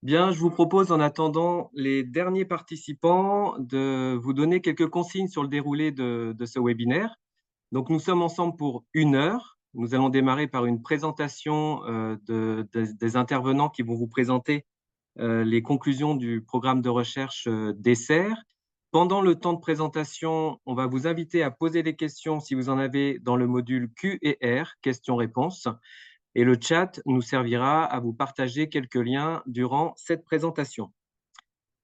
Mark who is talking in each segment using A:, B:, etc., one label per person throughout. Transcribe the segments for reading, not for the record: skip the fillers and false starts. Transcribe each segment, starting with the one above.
A: Bien, je vous propose, en attendant les derniers participants, de vous donner quelques consignes sur le déroulé de ce webinaire. Donc, nous sommes ensemble pour 1 heure. Nous allons démarrer par une présentation des intervenants qui vont vous présenter les conclusions du programme de recherche DESSER. Pendant le temps de présentation, on va vous inviter à poser des questions si vous en avez dans le module Q&R, questions-réponses. Et le chat nous servira à vous partager quelques liens durant cette présentation.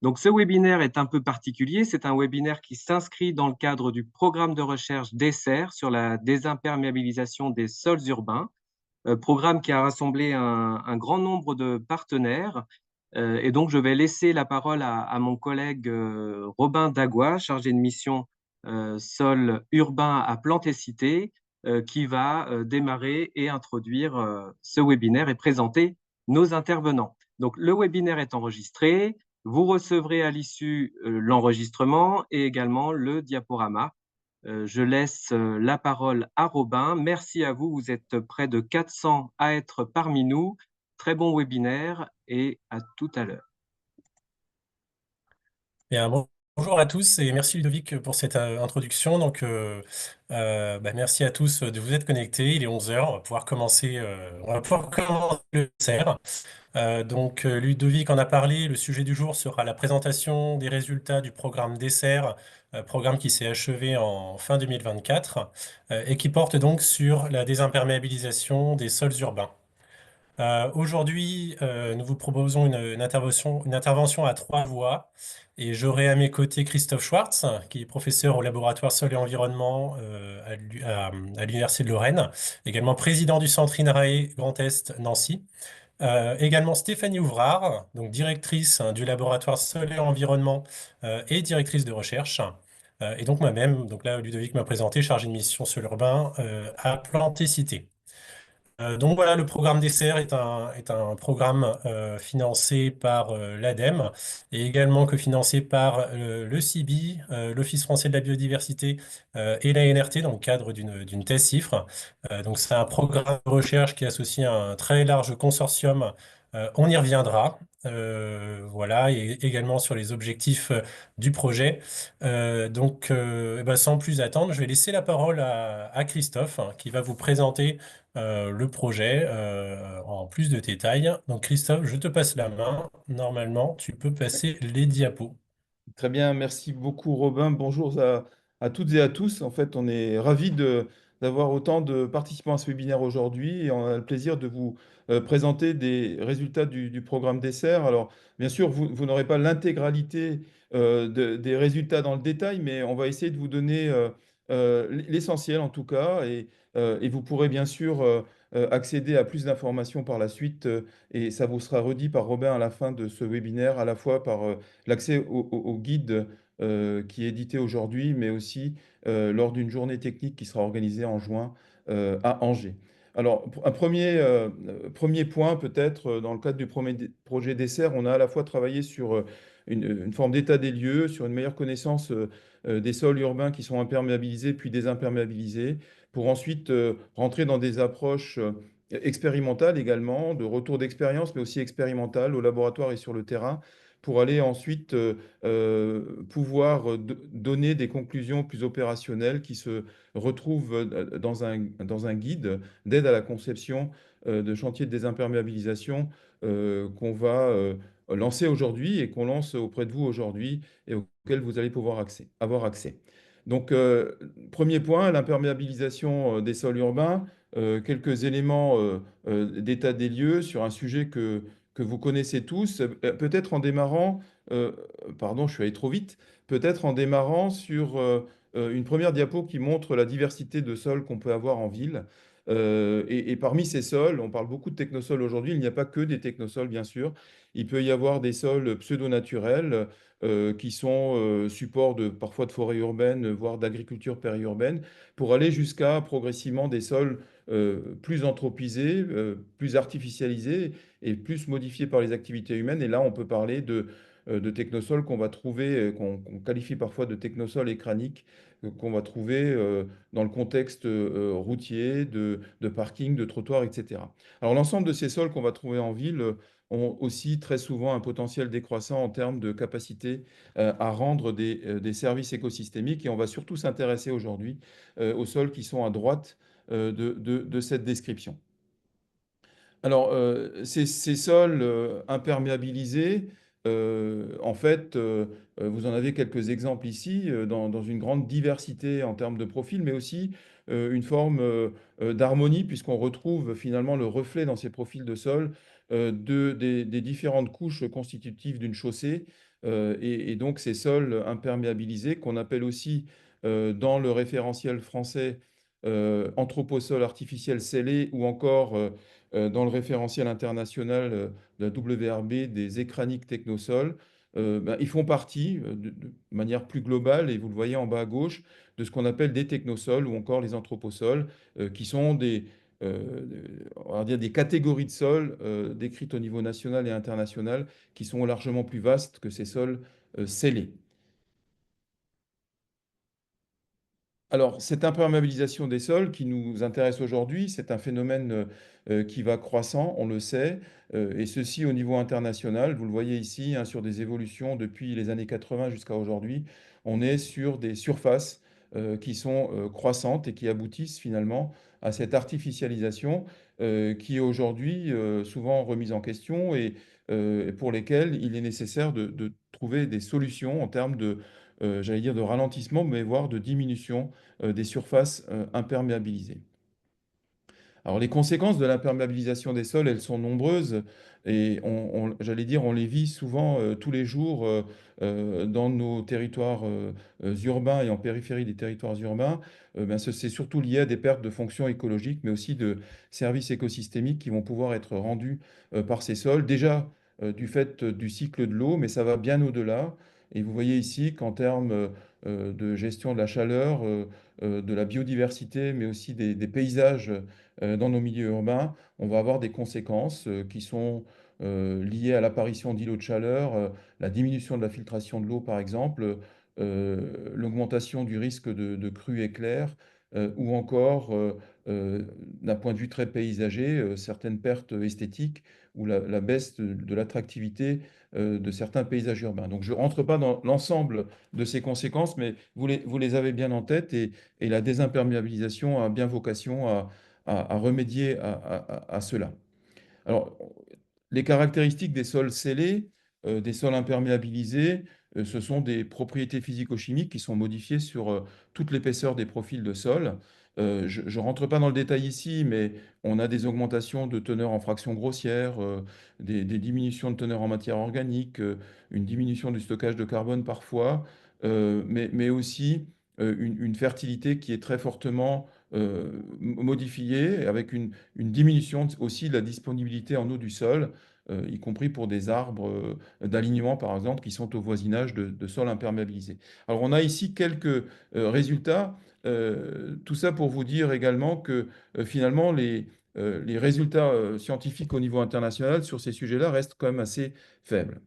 A: Donc, ce webinaire est un peu particulier. C'est un webinaire qui s'inscrit dans le cadre du programme de recherche DESSER sur la désimperméabilisation des sols urbains, programme qui a rassemblé un grand nombre de partenaires. Et donc, je vais laisser la parole à mon collègue Robin Dagua, chargé de mission sol urbain à Planté-Cité, qui va démarrer et introduire ce webinaire et présenter nos intervenants. Donc, le webinaire est enregistré. Vous recevrez à l'issue l'enregistrement et également le diaporama. Je laisse la parole à Robin. Merci à vous. Vous êtes près de 400 à être parmi nous. Très bon webinaire et à tout à l'heure.
B: Bien, bonjour à tous et merci Ludovic pour cette introduction. Merci à tous de vous être connectés. Il est 11 heures. On va pouvoir commencer le CER. Ludovic en a parlé. Le sujet du jour sera la présentation des résultats du programme DESSER, programme qui s'est achevé en fin 2024 et qui porte donc sur la désimperméabilisation des sols urbains. Aujourd'hui, nous vous proposons une intervention à 3 voix et j'aurai à mes côtés Christophe Schwartz, qui est professeur au laboratoire Sol et Environnement à l'Université de Lorraine, également président du Centre INRAE Grand Est Nancy. Également Stéphanie Ouvrard, donc directrice du laboratoire Sol et Environnement et directrice de recherche. Et donc moi-même, donc là Ludovic m'a présenté, chargé de mission sur l'urbain à Planté-Cité. Donc voilà, le programme DESSER est un programme financé par l'ADEME et également cofinancé par le CIBI, l'Office français de la biodiversité et la NRT dans le cadre d'une thèse CIFRE. Donc c'est un programme de recherche qui associe un très large consortium. On y reviendra. Voilà, et également sur les objectifs du projet. Sans plus attendre, je vais laisser la parole à Christophe, hein, qui va vous présenter le projet en plus de détails. Donc Christophe, je te passe la main. Normalement, tu peux passer les diapos.
C: Très bien, merci beaucoup Robin. Bonjour à toutes et à tous. En fait, on est ravis d'avoir autant de participants à ce webinaire aujourd'hui et on a le plaisir de vous présenter des résultats du programme DESSER. Alors, bien sûr, vous n'aurez pas l'intégralité des résultats dans le détail, mais on va essayer de vous donner l'essentiel en tout cas et vous pourrez bien sûr accéder à plus d'informations par la suite et ça vous sera redit par Robin à la fin de ce webinaire, à la fois par l'accès au guide qui est édité aujourd'hui, mais aussi lors d'une journée technique qui sera organisée en juin à Angers. Alors, un premier point, peut-être, dans le cadre du projet DESSER, on a à la fois travaillé sur une forme d'état des lieux, sur une meilleure connaissance des sols urbains qui sont imperméabilisés puis désimperméabilisés, pour ensuite rentrer dans des approches expérimentales également, de retour d'expérience, mais aussi expérimentales au laboratoire et sur le terrain, pour aller ensuite pouvoir donner des conclusions plus opérationnelles qui se retrouvent dans un guide d'aide à la conception de chantiers de désimperméabilisation qu'on va lancer aujourd'hui et qu'on lance auprès de vous aujourd'hui et auquel vous allez pouvoir avoir accès. Donc, premier point, l'imperméabilisation des sols urbains, quelques éléments d'état des lieux sur un sujet que vous connaissez tous, peut-être en démarrant, euh, pardon, je suis allé trop vite, peut-être en démarrant sur une première diapo qui montre la diversité de sols qu'on peut avoir en ville. Et parmi ces sols, on parle beaucoup de technosols aujourd'hui, il n'y a pas que des technosols, bien sûr. Il peut y avoir des sols pseudo-naturels qui sont supports parfois de forêts urbaines, voire d'agriculture périurbaine, pour aller jusqu'à progressivement des sols plus anthropisés, plus artificialisés et plus modifiés par les activités humaines. Et là, on peut parler de technosols qu'on va trouver, qu'on qualifie parfois de technosols écraniques, qu'on va trouver dans le contexte routier, de parking, de trottoir, etc. Alors l'ensemble de ces sols qu'on va trouver en ville ont aussi très souvent un potentiel décroissant en termes de capacité à rendre des services écosystémiques. Et on va surtout s'intéresser aujourd'hui aux sols qui sont à droite de cette description. Alors, ces sols imperméabilisés, en fait, vous en avez quelques exemples ici, dans une grande diversité en termes de profils, mais aussi une forme d'harmonie, puisqu'on retrouve finalement le reflet dans ces profils de sol des différentes couches constitutives d'une chaussée. Et donc, ces sols imperméabilisés, qu'on appelle aussi dans le référentiel français anthroposols artificiels scellés ou encore dans le référentiel international de la WRB des écraniques technosols, ben, ils font partie de manière plus globale, et vous le voyez en bas à gauche, de ce qu'on appelle des technosols ou encore les anthroposols, qui sont euh, on va dire des catégories de sols décrites au niveau national et international, qui sont largement plus vastes que ces sols scellés. Alors, cette imperméabilisation des sols qui nous intéresse aujourd'hui, c'est un phénomène qui va croissant, on le sait, et ceci au niveau international. Vous le voyez ici, hein, sur des évolutions depuis les années 80 jusqu'à aujourd'hui. On est sur des surfaces qui sont croissantes et qui aboutissent finalement à cette artificialisation qui est aujourd'hui souvent remise en question et pour lesquelles il est nécessaire de trouver des solutions en termes j'allais dire, de ralentissement, mais voire de diminution des surfaces imperméabilisées. Alors, les conséquences de l'imperméabilisation des sols, elles sont nombreuses et j'allais dire, on les vit souvent tous les jours dans nos territoires urbains et en périphérie des territoires urbains. Ben, c'est surtout lié à des pertes de fonctions écologiques, mais aussi de services écosystémiques qui vont pouvoir être rendus par ces sols. Déjà, du fait du cycle de l'eau, mais ça va bien au-delà. Et vous voyez ici qu'en termes de gestion de la chaleur, de la biodiversité, mais aussi des paysages dans nos milieux urbains, on va avoir des conséquences qui sont liées à l'apparition d'îlots de chaleur, la diminution de la filtration de l'eau par exemple, l'augmentation du risque de crues éclairs, ou encore, d'un point de vue très paysager, certaines pertes esthétiques ou la baisse de l'attractivité de certains paysages urbains. Donc je ne rentre pas dans l'ensemble de ces conséquences, mais vous les avez bien en tête et la désimperméabilisation a bien vocation à remédier à cela. Alors, les caractéristiques des sols scellés, des sols imperméabilisés, ce sont des propriétés physico-chimiques qui sont modifiées sur toute l'épaisseur des profils de sol. Je ne rentre pas dans le détail ici, mais on a des augmentations de teneur en fractions grossières, des diminutions de teneur en matière organique, une diminution du stockage de carbone parfois, mais aussi une fertilité qui est très fortement modifiée, avec une diminution aussi de la disponibilité en eau du sol, y compris pour des arbres d'alignement, par exemple, qui sont au voisinage de sols imperméabilisés. Alors, on a ici quelques résultats. Tout ça pour vous dire également que finalement, les résultats scientifiques au niveau international sur ces sujets-là restent quand même assez faibles.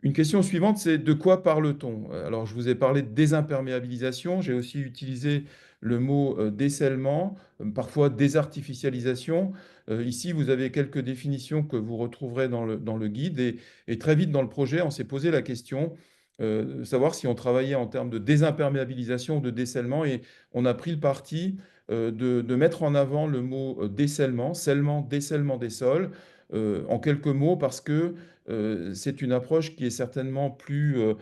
C: Une question suivante, c'est de quoi parle-t-on? Alors, je vous ai parlé de désimperméabilisation, j'ai aussi utilisé le mot désellement, parfois désartificialisation. Ici, vous avez quelques définitions que vous retrouverez dans le guide. Et très vite dans le projet, on s'est posé la question de savoir si on travaillait en termes de désimperméabilisation ou de désellement. Et on a pris le parti de mettre en avant le mot désellement, scellement, désellement des sols, en quelques mots, parce que c'est une approche qui est certainement plus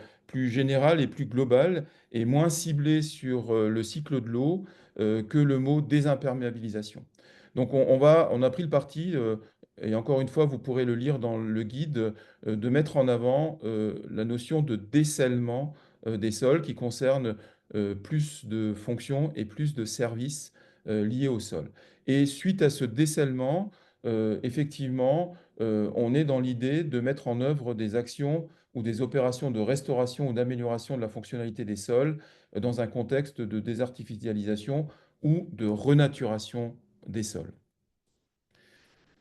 C: générale et plus globale et moins ciblée sur le cycle de l'eau que le mot désimperméabilisation. Donc on a pris le parti, et encore une fois, vous pourrez le lire dans le guide, de mettre en avant la notion de désellement des sols qui concerne plus de fonctions et plus de services liés au sol. Et suite à ce désellement, effectivement, on est dans l'idée de mettre en œuvre des actions ou des opérations de restauration ou d'amélioration de la fonctionnalité des sols dans un contexte de désartificialisation ou de renaturation des sols.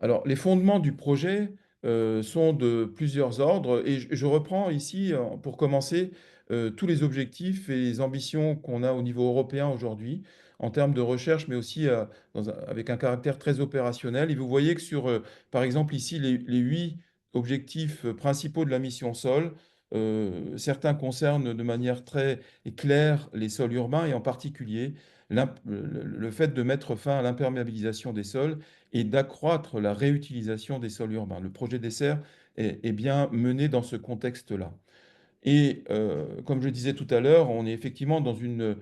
C: Alors, les fondements du projet sont de plusieurs ordres. Et je reprends ici, pour commencer, tous les objectifs et les ambitions qu'on a au niveau européen aujourd'hui en termes de recherche, mais aussi avec un caractère très opérationnel. Et vous voyez que sur, par exemple, ici, les 8 objectifs principaux de la mission Sol, certains concernent de manière très claire les sols urbains et en particulier le fait de mettre fin à l'imperméabilisation des sols et d'accroître la réutilisation des sols urbains. Le projet DESSER est bien mené dans ce contexte-là. Et comme je disais tout à l'heure, on est effectivement dans une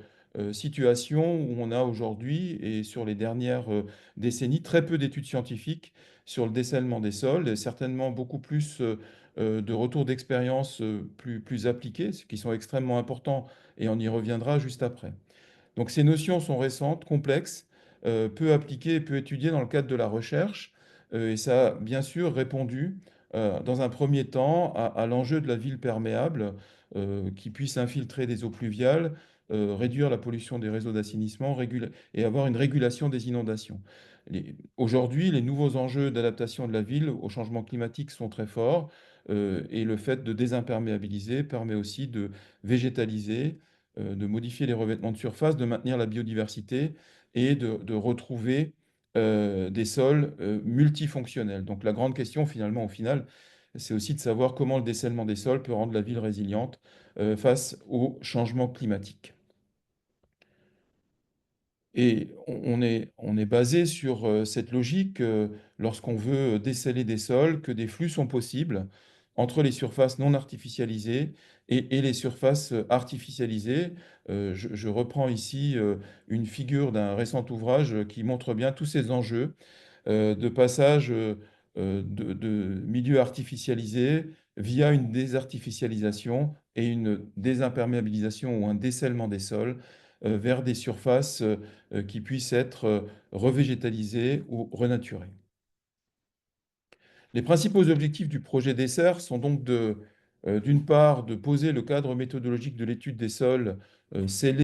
C: situation où on a aujourd'hui et sur les dernières décennies très peu d'études scientifiques sur le dessalement des sols, et certainement beaucoup plus de retours d'expérience plus appliqués, ce qui sont extrêmement importants et on y reviendra juste après. Donc ces notions sont récentes, complexes, peu appliquées et peu étudiées dans le cadre de la recherche. Et ça a bien sûr répondu dans un premier temps à l'enjeu de la ville perméable qui puisse infiltrer des eaux pluviales, réduire la pollution des réseaux d'assainissement et avoir une régulation des inondations. Aujourd'hui, les nouveaux enjeux d'adaptation de la ville au changement climatique sont très forts et le fait de désimperméabiliser permet aussi de végétaliser, de modifier les revêtements de surface, de maintenir la biodiversité et de retrouver des sols multifonctionnels. Donc la grande question finalement, au final, c'est aussi de savoir comment le dessalement des sols peut rendre la ville résiliente face au changement climatique. Et on est basé sur cette logique lorsqu'on veut desseller des sols, que des flux sont possibles entre les surfaces non artificialisées et les surfaces artificialisées. Je reprends ici une figure d'un récent ouvrage qui montre bien tous ces enjeux de passage de milieux artificialisés via une désartificialisation et une désimperméabilisation ou un dessèlement des sols vers des surfaces qui puissent être revégétalisées ou renaturées. Les principaux objectifs du projet DESSER sont donc d'une part, de poser le cadre méthodologique de l'étude des sols scellés